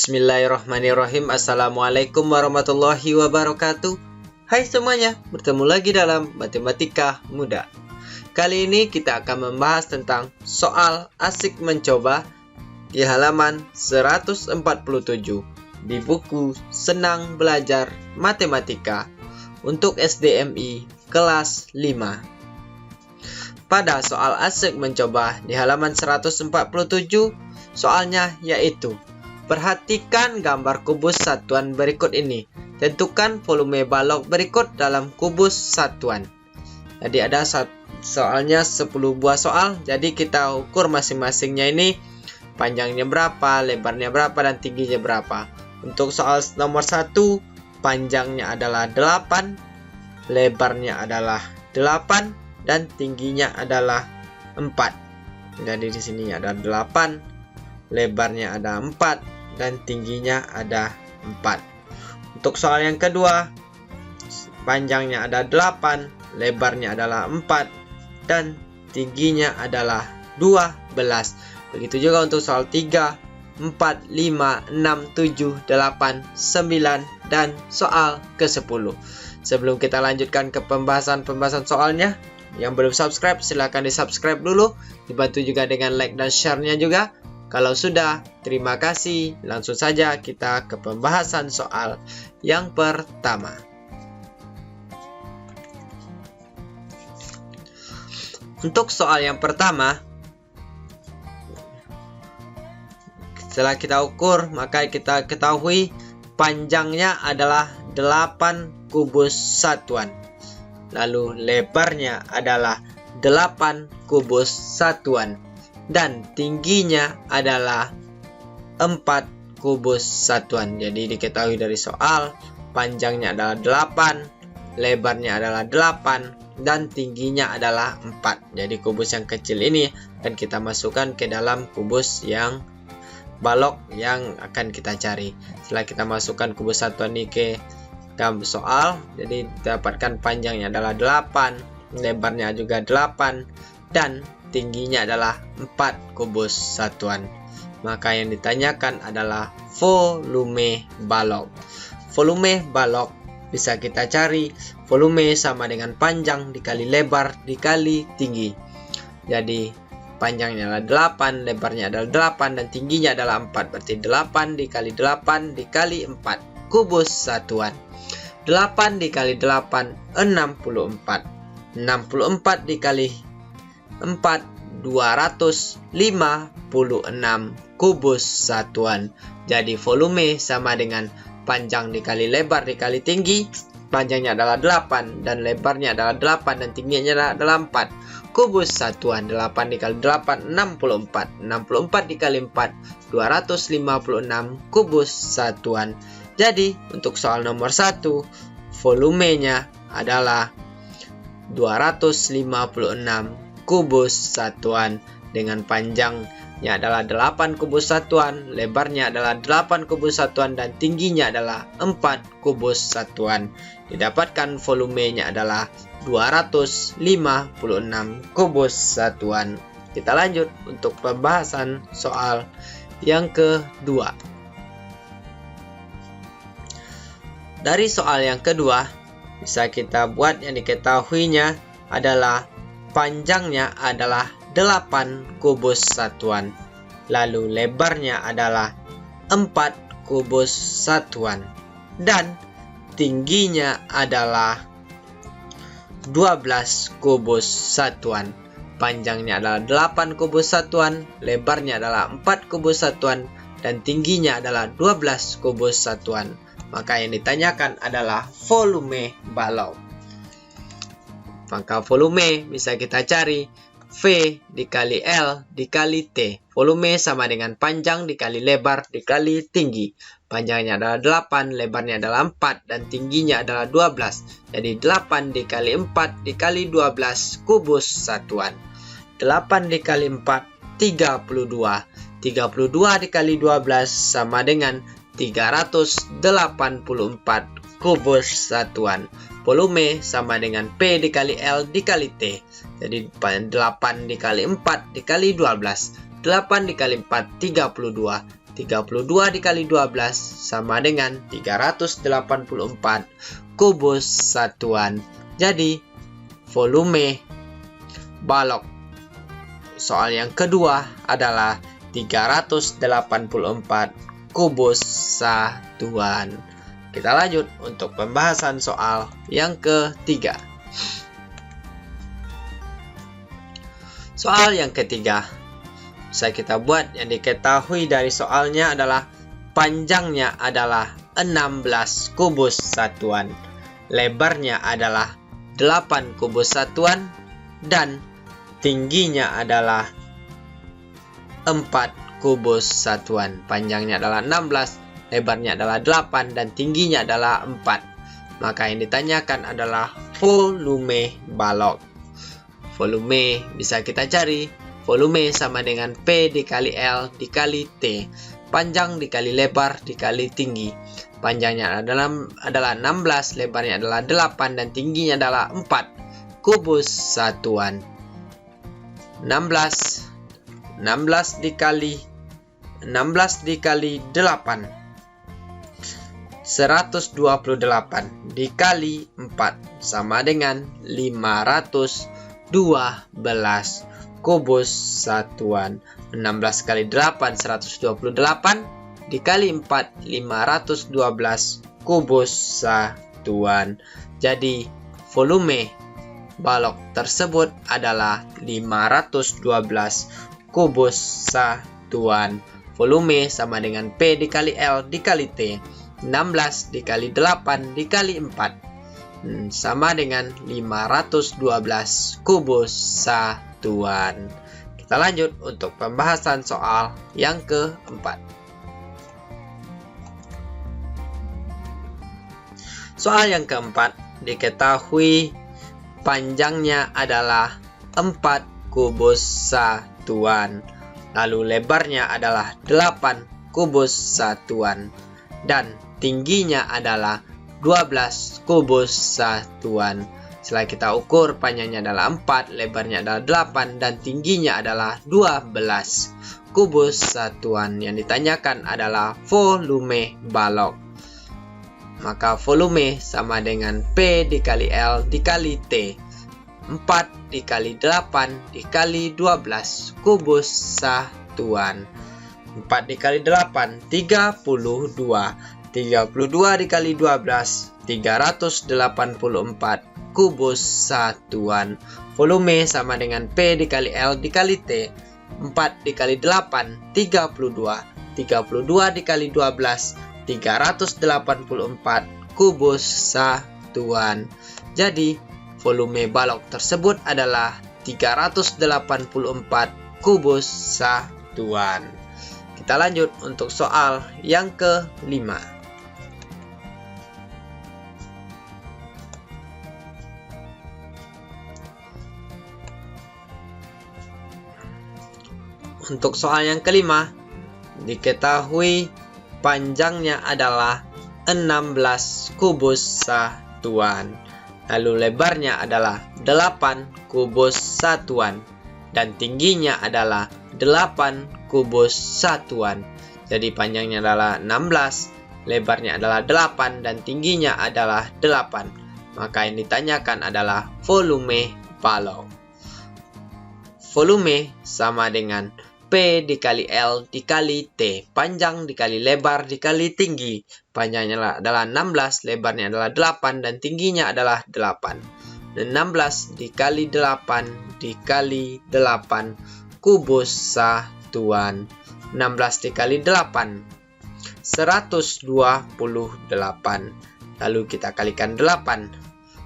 Bismillahirrahmanirrahim. Assalamualaikum warahmatullahi wabarakatuh. Hai semuanya, bertemu lagi dalam Matematika Mudah. Kali ini kita akan membahas tentang soal asik mencoba di halaman 147 di buku Senang Belajar Matematika untuk SDMI kelas 5. Pada soal asik mencoba di halaman 147, soalnya yaitu perhatikan gambar kubus satuan berikut ini. Tentukan volume balok berikut dalam kubus satuan. Jadi ada soalnya 10 buah soal. Jadi kita ukur masing-masingnya ini panjangnya berapa, lebarnya berapa, dan tingginya berapa. Untuk soal nomor 1, panjangnya adalah 8, lebarnya adalah 8, dan tingginya adalah 4. Jadi di sini ada 8, lebarnya ada 4, dan tingginya ada 4. Untuk soal yang kedua, panjangnya ada 8, lebarnya adalah 4, dan tingginya adalah 12. Begitu juga untuk soal 3, 4, 5, 6, 7, 8, 9, dan soal ke-10. Sebelum kita lanjutkan ke pembahasan soalnya, yang belum subscribe silahkan di subscribe dulu, dibantu juga dengan like dan share-nya juga. Kalau sudah, terima kasih. Langsung saja kita ke pembahasan soal yang pertama. Untuk soal yang pertama, setelah kita ukur, maka kita ketahui panjangnya adalah 8 kubus satuan. Lalu lebarnya adalah 8 kubus satuan. Dan tingginya adalah 4 kubus satuan. Jadi diketahui dari soal, panjangnya adalah 8, lebarnya adalah 8, dan tingginya adalah 4. Jadi kubus yang kecil ini akan kita masukkan ke dalam kubus yang balok yang akan kita cari. Setelah kita masukkan kubus satuan ini ke dalam soal, jadi dapatkan panjangnya adalah 8, lebarnya juga 8, dan tingginya adalah 4 kubus satuan. Maka yang ditanyakan adalah volume balok. Volume balok bisa kita cari, volume sama dengan panjang dikali lebar dikali tinggi. Jadi panjangnya adalah 8, lebarnya adalah 8, dan tingginya adalah 4. Berarti 8 dikali 8 dikali 4 kubus satuan. 8 dikali 8, 64. 64 dikali 4, 256 kubus satuan. Jadi volume sama dengan panjang dikali lebar dikali tinggi. Panjangnya adalah 8 dan lebarnya adalah 8 dan tingginya adalah 4 kubus satuan. 8 dikali 8, 64. 64 dikali 4, 256 kubus satuan. Jadi untuk soal nomor 1, volumenya adalah 256 kubus satuan dengan panjangnya adalah 8 kubus satuan, lebarnya adalah 8 kubus satuan, dan tingginya adalah 4 kubus satuan. Didapatkan volumenya adalah 256 kubus satuan. Kita lanjut untuk pembahasan soal yang kedua. Dari soal yang kedua, bisa kita buat yang diketahuinya adalah panjangnya adalah 8 kubus satuan. Lalu lebarnya adalah 4 kubus satuan. Dan tingginya adalah 12 kubus satuan. Panjangnya adalah 8 kubus satuan, lebarnya adalah 4 kubus satuan, dan tingginya adalah 12 kubus satuan. Maka yang ditanyakan adalah volume balok. Maka volume bisa kita cari V dikali L dikali T. Volume sama dengan panjang dikali lebar dikali tinggi. Panjangnya adalah 8, lebarnya adalah 4, dan tingginya adalah 12. Jadi 8 dikali 4 dikali 12 kubus satuan. 8 dikali 4, 32. 32 dikali 12 sama dengan 384 kubus satuan. Volume sama dengan P dikali L dikali T. Jadi 8 dikali 4 dikali 12. 8 dikali 4, 32. 32 dikali 12 sama dengan 384 kubus satuan. Jadi, volume balok soal yang kedua adalah 384 kubus satuan. Kita lanjut untuk pembahasan soal yang ketiga. Soal yang ketiga, bisa kita buat yang diketahui dari soalnya adalah panjangnya adalah 16 kubus satuan, lebarnya adalah 8 kubus satuan, dan tingginya adalah 4 kubus satuan. Panjangnya adalah 16, lebarnya adalah 8, dan tingginya adalah 4. Maka yang ditanyakan adalah volume balok. Volume bisa kita cari. Volume sama dengan P dikali L dikali T. Panjang dikali lebar dikali tinggi. Panjangnya adalah 16, lebarnya adalah 8, dan tingginya adalah 4 kubus satuan. 16 dikali 8 128 dikali 4 sama dengan 512 kubus satuan. 16 kali 8 128 dikali 4 512 kubus satuan. Jadi volume balok tersebut adalah 512 kubus satuan. Volume sama dengan P dikali L dikali T. 16 dikali 8 dikali 4 sama dengan 512 kubus satuan. Kita lanjut untuk pembahasan soal yang keempat. Soal yang keempat, diketahui panjangnya adalah 4 kubus satuan, lalu lebarnya adalah 8 kubus satuan, dan tingginya adalah 12 kubus satuan. Setelah kita ukur, panjangnya adalah 4, lebarnya adalah 8, dan tingginya adalah 12 kubus satuan. Yang ditanyakan adalah volume balok. Maka volume sama dengan P dikali L dikali T. 4 dikali 8 dikali 12 kubus satuan. 4 dikali 8 32. 32 dikali 12 384 kubus satuan. Volume sama dengan P dikali L dikali T. 4 dikali 8 32. 32 dikali 12 384 kubus satuan. Jadi volume balok tersebut adalah 384 kubus satuan. Kita lanjut untuk soal yang kelima. Untuk soal yang kelima, diketahui panjangnya adalah 16 kubus satuan, lalu lebarnya adalah 8 kubus satuan, dan tingginya adalah 8 kubus satuan. Jadi panjangnya adalah 16, lebarnya adalah 8, dan tingginya adalah 8. Maka yang ditanyakan adalah volume balok. Volume sama dengan P dikali L dikali T. Panjang dikali lebar dikali tinggi. Panjangnya adalah 16, lebarnya adalah 8, dan tingginya adalah 8. 16 dikali 8 dikali 8 kubus satuan. 16 dikali 8 128. Lalu kita kalikan 8.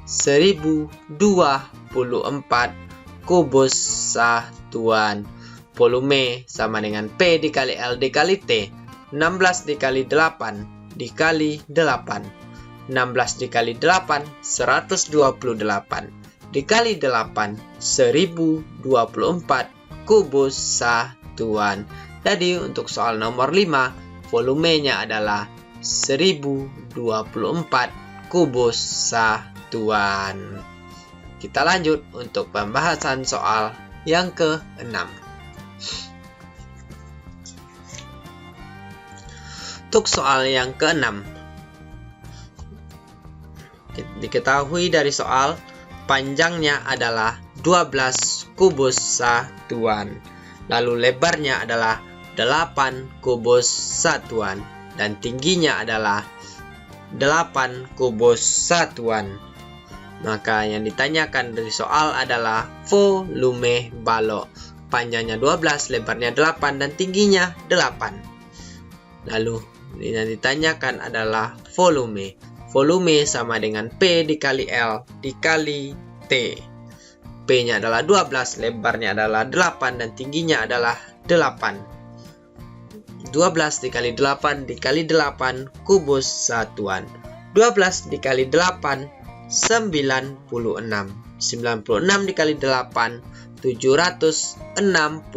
1024 kubus satuan. Volume sama dengan P dikali L dikali T. 16 dikali 8 dikali 8. 16 dikali 8 128 dikali 8 1024 kubus satuan. Jadi untuk soal nomor 5, volumenya adalah 1024 kubus satuan. Kita lanjut untuk pembahasan soal yang ke-6. Untuk soal yang ke-6, diketahui dari soal panjangnya adalah 12 kubus satuan, lalu lebarnya adalah 8 kubus satuan, dan tingginya adalah 8 kubus satuan. Maka yang ditanyakan dari soal adalah volume balok. Panjangnya 12, lebarnya 8, dan tingginya 8. Lalu yang ditanyakan adalah volume. Volume sama dengan P dikali L dikali T. P-nya adalah 12, lebarnya adalah 8, dan tingginya adalah 8. 12 dikali 8 dikali 8 kubus satuan. 12 dikali 8, 96. 96 dikali 8, 768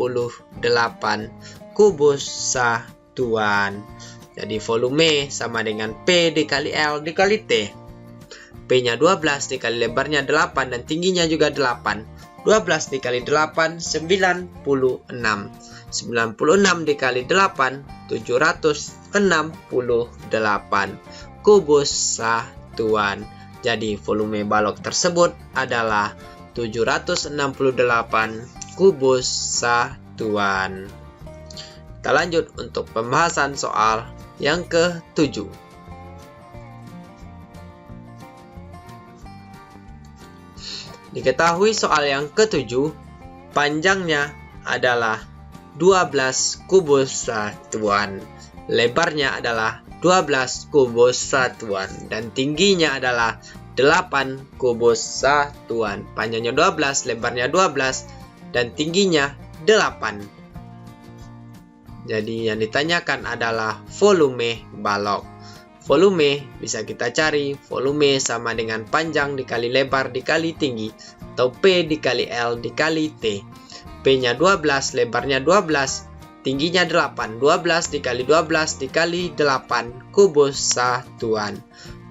kubus satuan. Jadi volume sama dengan P dikali L dikali T. P-nya 12 dikali lebarnya 8 dan tingginya juga 8. 12 dikali 8, 96. 96 dikali 8, 768 kubus satuan. Jadi volume balok tersebut adalah 768 kubus satuan. Kita lanjut untuk pembahasan soal yang ke-7. Diketahui soal yang ke-7, panjangnya adalah 12 kubus satuan, lebarnya adalah 12 kubus satuan, dan tingginya adalah 8 kubus satuan. Panjangnya 12, lebarnya 12, dan tingginya 8. Jadi yang ditanyakan adalah volume balok. Volume bisa kita cari, volume sama dengan panjang dikali lebar dikali tinggi, atau P dikali L dikali T. P-nya 12, lebarnya 12, tingginya 8. 12 dikali 12 dikali 8 kubus satuan.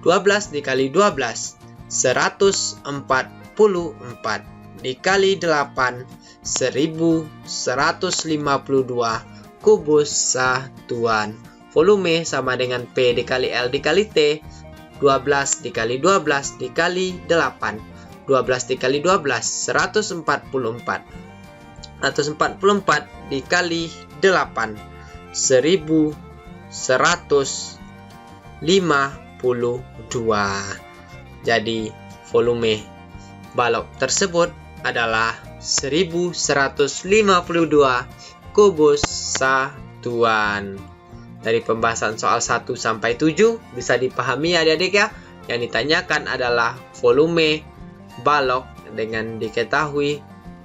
12 dikali 12, 144 dikali 8, 1152 kubus satuan. Volume sama dengan P dikali L dikali T. 12 dikali 12 dikali 8. 12 dikali 12, 144. 144 dikali 8, 1152. Jadi volume balok tersebut adalah 1152 kubus satuan. Dari pembahasan soal 1 sampai 7 bisa dipahami adik-adik ya. Yang ditanyakan adalah volume balok dengan diketahui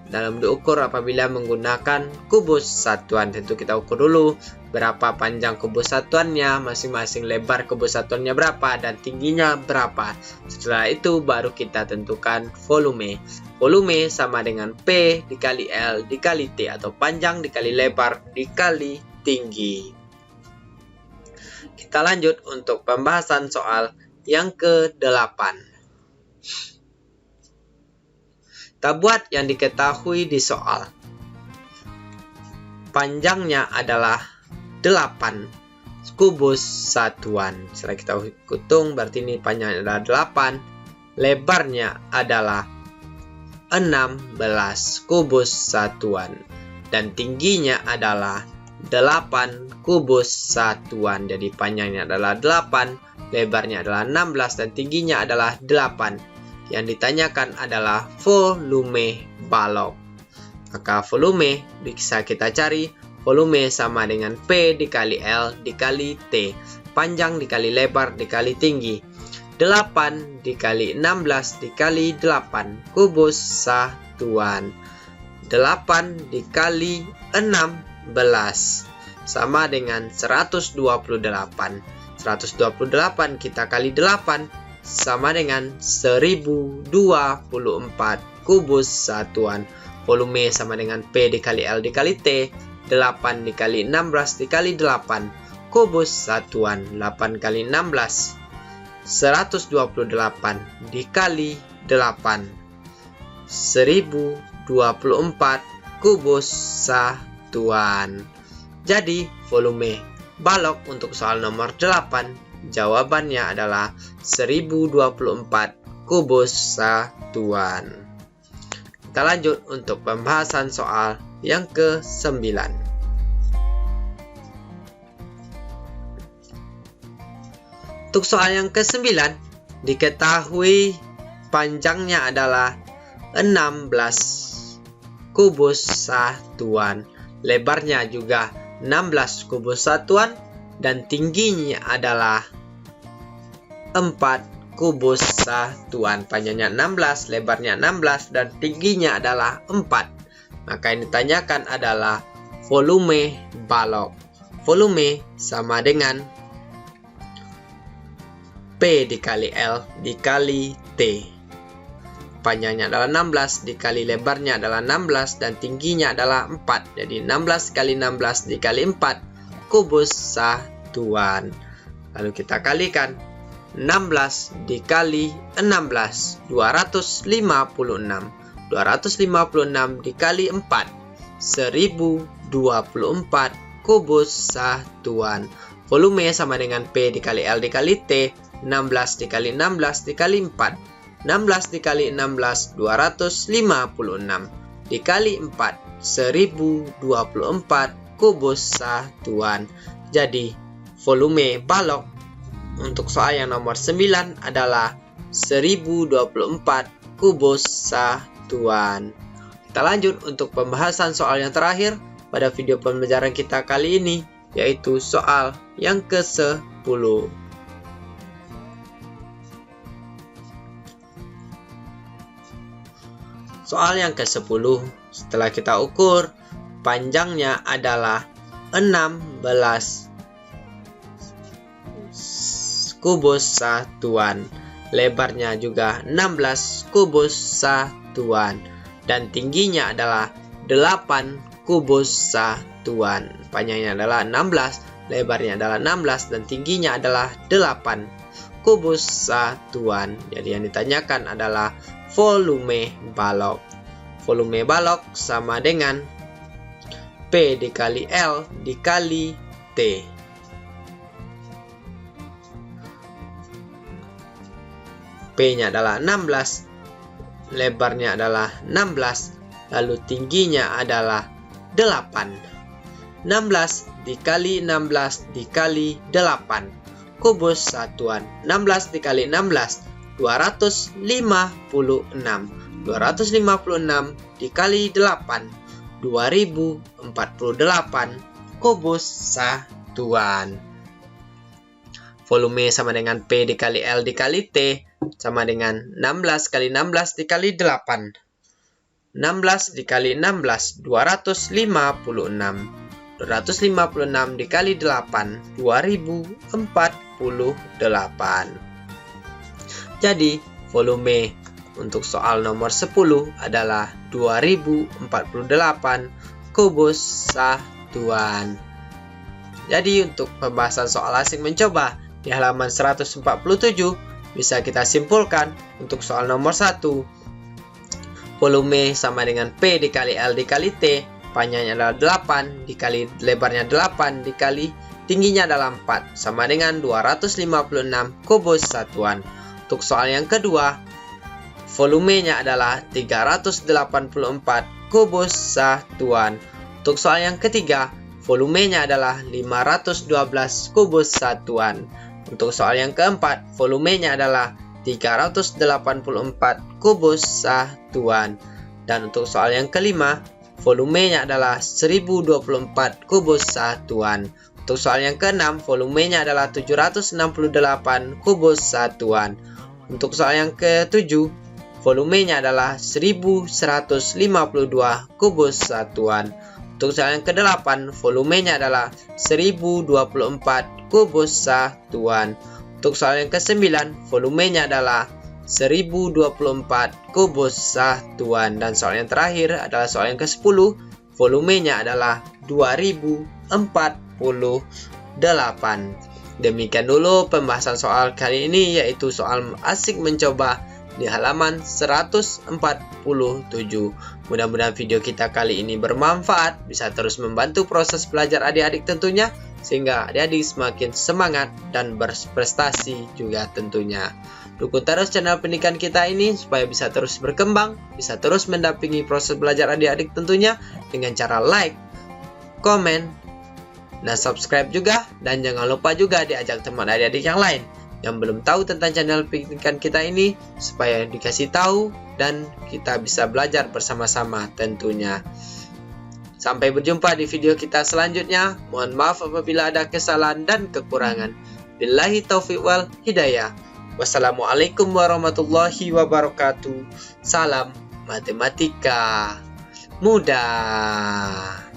dalam diukur apabila menggunakan kubus satuan. Tentu kita ukur dulu berapa panjang kubus satuannya, masing-masing lebar kubus satuannya berapa, dan tingginya berapa. Setelah itu baru kita tentukan volume. Volume sama dengan P dikali L dikali T, atau panjang dikali lebar dikali tinggi. Kita lanjut untuk pembahasan soal yang ke-8. Kita buat yang diketahui di soal. Panjangnya adalah 8 kubus satuan. Setelah kita hitung berarti ini panjangnya adalah 8. Lebarnya adalah 16 kubus satuan. Dan tingginya adalah 8 kubus satuan. Jadi panjangnya adalah 8, lebarnya adalah 16, dan tingginya adalah 8. Yang ditanyakan adalah volume balok. Maka volume bisa kita cari. Volume sama dengan P dikali L dikali T. Panjang dikali lebar dikali tinggi. 8 dikali 16 dikali 8 kubus satuan. 8 dikali 16 sama dengan 128. 128 kita kali 8 sama dengan 1024 kubus satuan. Volume sama dengan P dikali L dikali T. 8 dikali 16 dikali 8 kubus satuan. 8 kali 16, 128 dikali 8, 1024 kubus satuan. Jadi volume balok untuk soal nomor 8, jawabannya adalah 1024 kubus satuan. Kita lanjut untuk pembahasan soal yang ke-9. Untuk soal yang ke-9, diketahui panjangnya adalah 16 kubus satuan, lebarnya juga 16 kubus satuan, dan tingginya adalah 4 kubus satuan. Panjangnya 16, lebarnya 16, dan tingginya adalah 4. Maka yang ditanyakan adalah volume balok. Volume sama dengan P dikali L dikali T. Panjangnya adalah 16 dikali lebarnya adalah 16 dan tingginya adalah 4. Jadi 16 kali 16 dikali 4 kubus satuan. Lalu kita kalikan 16 dikali 16, 256. 256 dikali 4, 1024 kubus satuan. Volume sama dengan P dikali L dikali T. 16 dikali 16 dikali 4. 16 dikali 16, 256. Dikali 4, 1024 kubus satuan. Jadi, volume balok untuk soal yang nomor 9 adalah 1024 kubus satuan. Kita lanjut untuk pembahasan soal yang terakhir pada video pembelajaran kita kali ini, yaitu soal yang ke-10. Soal yang ke-10, setelah kita ukur, panjangnya adalah 16 kubus satuan, lebarnya juga 16 kubus satuan, dan tingginya adalah 8 kubus satuan. Panjangnya adalah 16, lebarnya adalah 16, dan tingginya adalah 8 kubus satuan. Jadi yang ditanyakan adalah volume balok. Volume balok sama dengan P dikali L dikali T. P-nya adalah 16, lebarnya adalah 16, lalu tingginya adalah 8. 16 dikali 16 dikali 8 kubus satuan. 16 dikali 16, 256. 256 dikali 8, 2048 kubus satuan. Volume sama dengan P dikali L dikali T sama dengan 16 kali 16 dikali 8. 16 dikali 16, 256. 256 dikali 8, 2048. Jadi, volume untuk soal nomor 10 adalah 2048 kubus satuan. Jadi, untuk pembahasan soal asik mencoba di halaman 147, bisa kita simpulkan untuk soal nomor 1. Volume sama dengan P dikali L dikali T. Panjangnya adalah 8 dikali lebarnya 8 dikali tingginya adalah 4 sama dengan 256 kubus satuan. Untuk soal yang kedua, volumenya adalah 384 kubus satuan. Untuk soal yang ketiga, volumenya adalah 512 kubus satuan. Untuk soal yang keempat, volumenya adalah 384 kubus satuan. Dan untuk soal yang kelima, volumenya adalah 1024 kubus satuan. Untuk soal yang keenam, volumenya adalah 768 kubus satuan. Untuk soal yang ketujuh, volumenya adalah 1152 kubus satuan. Untuk soal yang kedelapan, volumenya adalah 1024 kubus satuan. Untuk soal yang ke-9, volumenya adalah 1024 kubus satuan. Dan soal yang terakhir adalah soal yang ke-10, volumenya adalah 2048. Demikian dulu pembahasan soal kali ini, yaitu soal asik mencoba di halaman 147. Mudah-mudahan video kita kali ini bermanfaat, bisa terus membantu proses belajar adik-adik tentunya. sehingga adik-adik semakin semangat dan berprestasi juga tentunya. Dukung terus channel pendidikan kita ini supaya bisa terus berkembang, bisa terus mendampingi proses belajar adik-adik tentunya dengan cara like, komen, dan subscribe juga. Dan jangan lupa juga diajak teman adik-adik yang lain yang belum tahu tentang channel pendidikan kita ini supaya dikasih tahu dan kita bisa belajar bersama-sama tentunya. Sampai berjumpa di video kita selanjutnya. Mohon maaf apabila ada kesalahan dan kekurangan. Billahi taufiq wal hidayah. Wassalamualaikum warahmatullahi wabarakatuh. Salam matematika mudah.